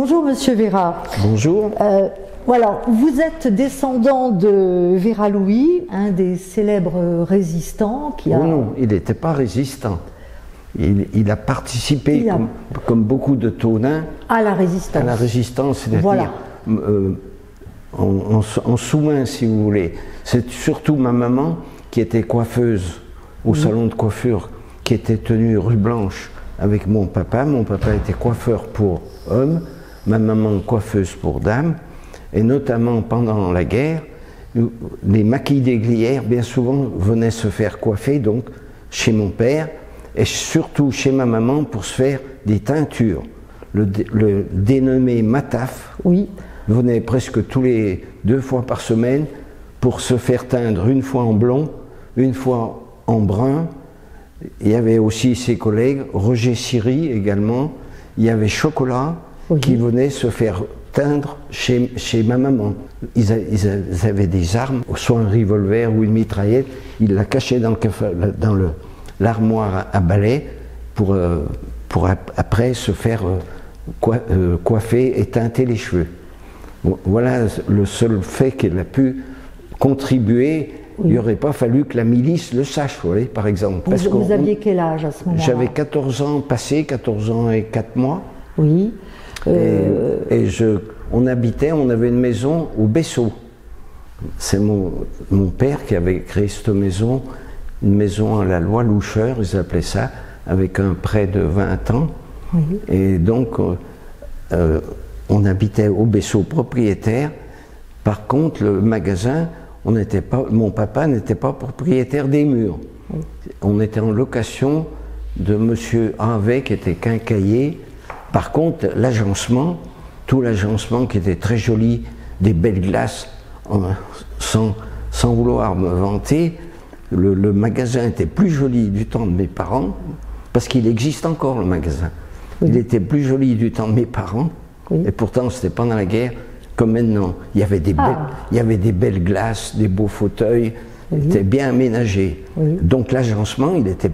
Bonjour Monsieur Vera. Bonjour. Voilà, vous êtes descendant de Vera Louis, un des célèbres résistants qui a... Oh non, il n'était pas résistant. Il a participé, comme beaucoup de taunins, à la résistance. À la résistance, c'est-à-dire voilà. En sous-main, si vous voulez. C'est surtout ma maman qui était coiffeuse au salon de coiffure, qui était tenue rue Blanche avec mon papa. Mon papa était coiffeur pour hommes, ma maman coiffeuse pour dames. Et notamment pendant la guerre, les maquis d'Aiglières, bien souvent, venaient se faire coiffer donc chez mon père et surtout chez ma maman pour se faire des teintures. Le dénommé Mataf venait presque tous les 2 fois par semaine pour se faire teindre une fois en blond, une fois en brun. Il y avait aussi ses collègues, Roger Siri également, il y avait Chocolat qui venait se faire teindre chez ma maman. Ils avaient des armes, soit un revolver ou une mitraillette, ils la cachaient dans l'armoire à balai pour après se faire coiffer et teinter les cheveux. Voilà le seul fait qu'elle a pu contribuer. Il n'y aurait pas fallu que la milice le sache, vous voyez, par exemple. Vous aviez quel âge à ce moment-là? J'avais 14 ans passés, 14 ans et 4 mois. Oui. On avait une maison au Bessot. C'est mon père qui avait créé cette maison, une maison à la loi Loucheur, ils appelaient ça, avec un prêt de 20 ans. Oui. Et donc, on habitait au Bessot propriétaire. Par contre, le magasin, mon papa n'était pas propriétaire des murs. Oui. On était en location de monsieur Havet, qui était quincaillier. Par contre, l'agencement, tout l'agencement qui était très joli, des belles glaces, sans vouloir me vanter, le magasin était plus joli du temps de mes parents, parce qu'il existe encore le magasin. Oui. Il était plus joli du temps de mes parents, et pourtant c'était pendant la guerre, comme maintenant. Il y avait des belles glaces, des beaux fauteuils, c'était bien aménagé. Oui. Donc l'agencement, il était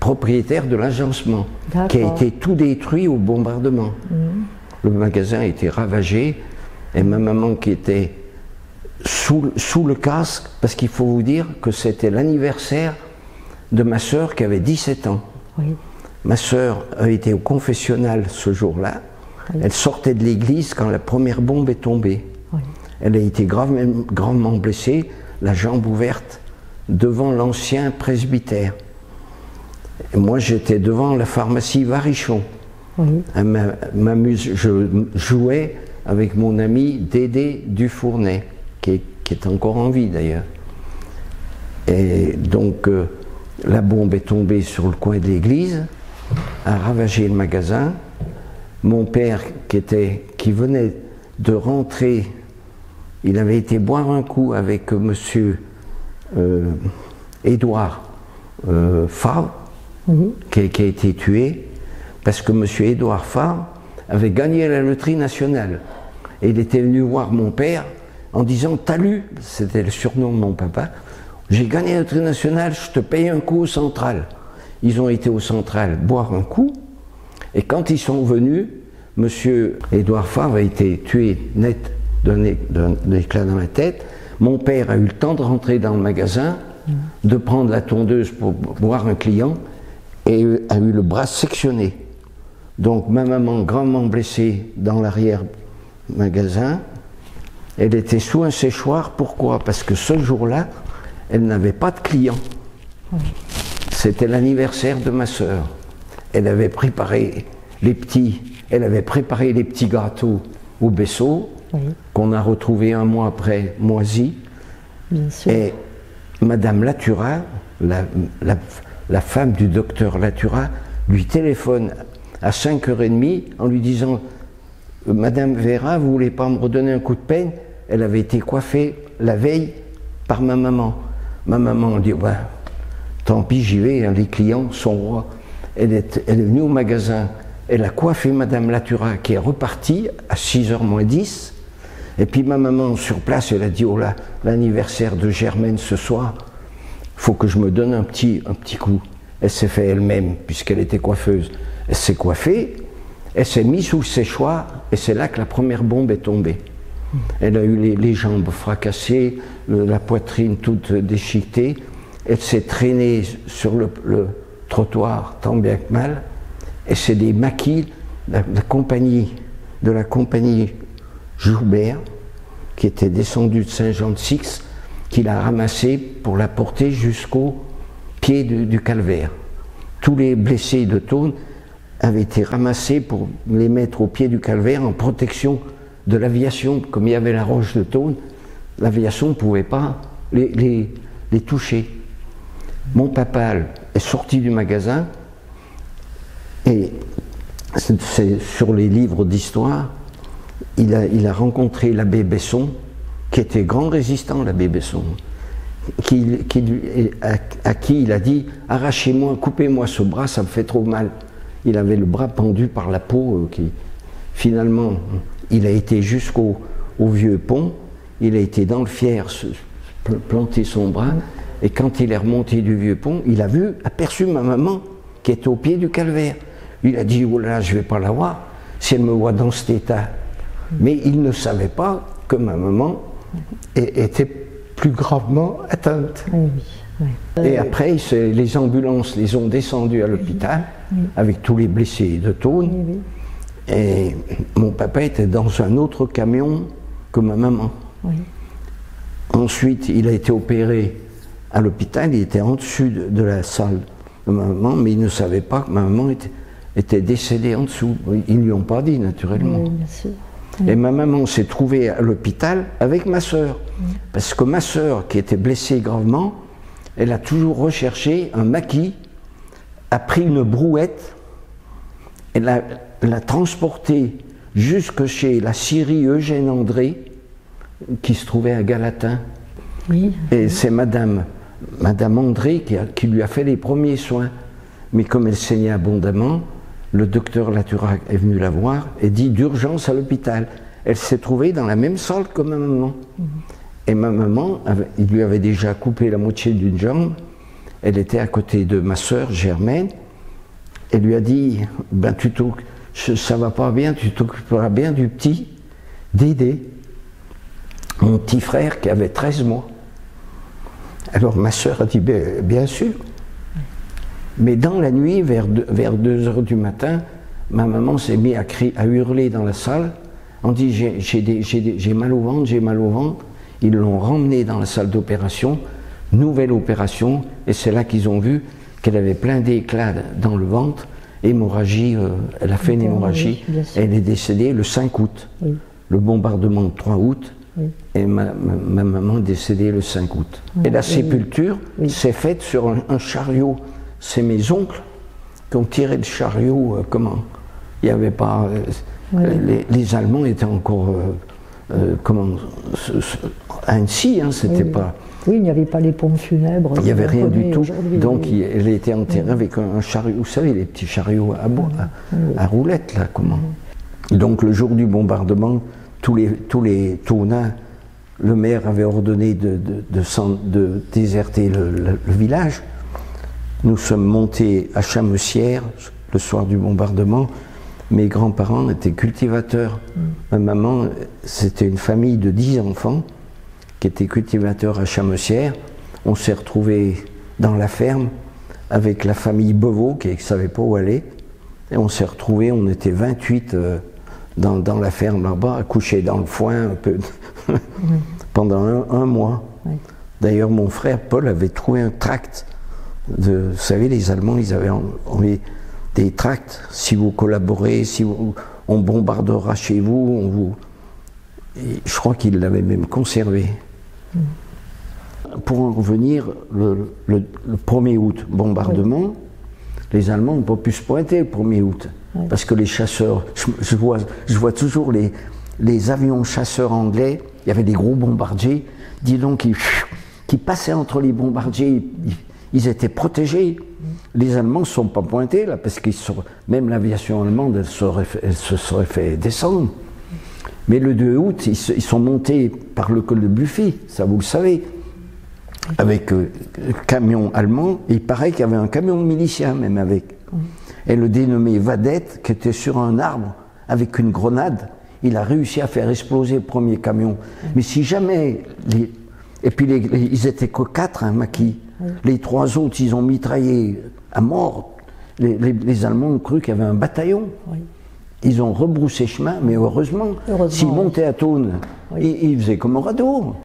propriétaire de l'agencement, qui a été tout détruit au bombardement. Le magasin a été ravagé, et ma maman qui était sous le casque, parce qu'il faut vous dire que c'était l'anniversaire de ma sœur qui avait 17 ans. Oui. Ma sœur a été au confessionnal ce jour-là. Oui. Elle sortait de l'église quand la première bombe est tombée. Oui. Elle a été gravement blessée, la jambe ouverte, devant l'ancien presbytère. Et moi, j'étais devant la pharmacie Varichon. Oui. Je jouais avec mon ami Dédé Dufournay, qui est encore en vie d'ailleurs. Et donc, la bombe est tombée sur le coin de l'église, a ravagé le magasin. Mon père, qui venait de rentrer, il avait été boire un coup avec monsieur Édouard Favre, qui a été tué, parce que M. Édouard Favre avait gagné la loterie nationale. Et il était venu voir mon père en disant « T'as lu ?» C'était le surnom de mon papa. « J'ai gagné la loterie nationale, je te paye un coup au Central. » Ils ont été au Central boire un coup. Et quand ils sont venus, M. Édouard Favre a été tué net d'un éclat dans la tête. Mon père a eu le temps de rentrer dans le magasin, de prendre la tondeuse pour boire un client, et a eu le bras sectionné. Donc ma maman, grandement blessée dans l'arrière-magasin, elle était sous un séchoir. Pourquoi? Parce que ce jour-là, elle n'avait pas de clients. C'était l'anniversaire de ma sœur. Elle avait préparé les petits gâteaux au Bessot, qu'on a retrouvés un mois après moisis. Et Madame Laturat, la femme du docteur Laturat, lui téléphone à 5h30 en lui disant « Madame Vera, vous ne voulez pas me redonner un coup de peine ?» Elle avait été coiffée la veille par ma maman. Ma maman a dit ouais, « Tant pis, j'y vais, hein, les clients sont rois. » Elle est venue au magasin, elle a coiffé Madame Laturat qui est repartie à 6h moins 10. Et puis ma maman sur place, elle a dit « Oh là, l'anniversaire de Germaine ce soir, il faut que je me donne un petit coup. » Elle s'est fait elle-même, puisqu'elle était coiffeuse. Elle s'est coiffée, elle s'est mise sous le séchoir, et c'est là que la première bombe est tombée. Elle a eu les jambes fracassées, la poitrine toute déchiquetée. Elle s'est traînée sur le trottoir tant bien que mal. Et c'est des maquis de la compagnie Joubert, qui était descendue de Saint-Jean-de-Six, qui l'a ramassée pour la porter jusqu'au pied du calvaire. Tous les blessés de Thônes avaient été ramassés pour les mettre au pied du calvaire en protection de l'aviation. Comme il y avait la roche de Thônes, l'aviation ne pouvait pas les toucher. Mon papa est sorti du magasin et c'est sur les livres d'histoire, il a rencontré l'abbé Besson, qui était grand résistant, l'abbé Besson, à qui il a dit « Arrachez-moi, coupez-moi ce bras, ça me fait trop mal ». Il avait le bras pendu par la peau, finalement, il a été jusqu'au vieux pont, il a été dans le Fier, planter son bras, et quand il est remonté du vieux pont, il a aperçu ma maman qui était au pied du calvaire. Il a dit « Oh là, je ne vais pas la voir si elle me voit dans cet état ». Mais il ne savait pas que ma maman était plus gravement atteinte. Et après, les ambulances les ont descendus à l'hôpital avec tous les blessés de Thônes. Et mon papa était dans un autre camion que ma maman. Ensuite, il a été opéré à l'hôpital, il était en dessus de la salle de ma maman, mais il ne savait pas que ma maman était décédée en dessous. Ils ne lui ont pas dit, naturellement. Oui, bien sûr. Et ma maman s'est trouvée à l'hôpital avec ma sœur. Parce que ma sœur, qui était blessée gravement, elle a toujours recherché un maquis, a pris une brouette, elle l'a transportée jusque chez la scierie Eugène André, qui se trouvait à Galatin. Et c'est Madame André qui lui a fait les premiers soins. Mais comme elle saignait abondamment, le docteur Laturac est venu la voir et dit d'urgence à l'hôpital. Elle s'est trouvée dans la même salle que ma maman. Et ma maman, il lui avait déjà coupé la moitié d'une jambe. Elle était à côté de ma sœur Germaine. Elle lui a dit ben, ça va pas bien, tu t'occuperas bien du petit Dédé, mon petit frère qui avait 13 mois. Alors ma sœur a dit bien sûr. Mais dans la nuit, vers 2 heures du matin, ma maman s'est mise à hurler dans la salle. On dit j'ai mal au ventre, j'ai mal au ventre. Ils l'ont remmenée dans la salle d'opération, nouvelle opération, et c'est là qu'ils ont vu qu'elle avait plein d'éclats dans le ventre, hémorragie, elle a fait une hémorragie, elle est décédée le 5 août. Le bombardement le 3 août, et ma maman est décédée le 5 août. Et la sépulture s'est faite sur un chariot. C'est mes oncles qui ont tiré le chariot, il n'y avait pas... les Allemands étaient encore... à Annecy, hein, c'était pas... Oui, il n'y avait pas les pompes funèbres. Il n'y avait rien du tout. Donc elle a été enterrée avec un chariot, vous savez, les petits chariots à roulettes, là, Donc le jour du bombardement, tous les Thônins, le maire avait ordonné de déserter le village. Nous sommes montés à Chamessières le soir du bombardement. Mes grands-parents étaient cultivateurs. Ma maman, c'était une famille de 10 enfants qui étaient cultivateurs à Chamessières. On s'est retrouvés dans la ferme avec la famille Beauvau qui ne savait pas où aller. Et on s'est retrouvés, on était 28 dans la ferme là-bas, à coucher dans le foin un peu pendant un mois. D'ailleurs, mon frère Paul avait trouvé un tract. Vous savez, les Allemands, ils avaient envoyé des tracts. Si vous collaborez, on bombardera chez vous, Et je crois qu'ils l'avaient même conservé. Pour en revenir, le 1er août, bombardement, les Allemands n'ont pas pu se pointer le 1er août. Parce que les chasseurs, je vois toujours les avions chasseurs anglais, il y avait des gros bombardiers, dis donc, qui passaient entre les bombardiers, ils étaient protégés. Les Allemands ne se sont pas pointés là, parce que même l'aviation allemande, elle se serait fait descendre. Mais le 2 août, ils sont montés par le col de Buffy, ça vous le savez, avec camion allemand, et il paraît qu'il y avait un camion de miliciens même avec. Et le dénommé Vadette, qui était sur un arbre avec une grenade, il a réussi à faire exploser le premier camion. Mais si jamais... Et puis ils étaient que 4, hein, maquis. Les 3 autres, ils ont mitraillé à mort. Les Allemands ont cru qu'il y avait un bataillon. Oui. Ils ont rebroussé chemin, mais heureusement. S'ils montaient à Thônes, ils faisaient comme au radeau.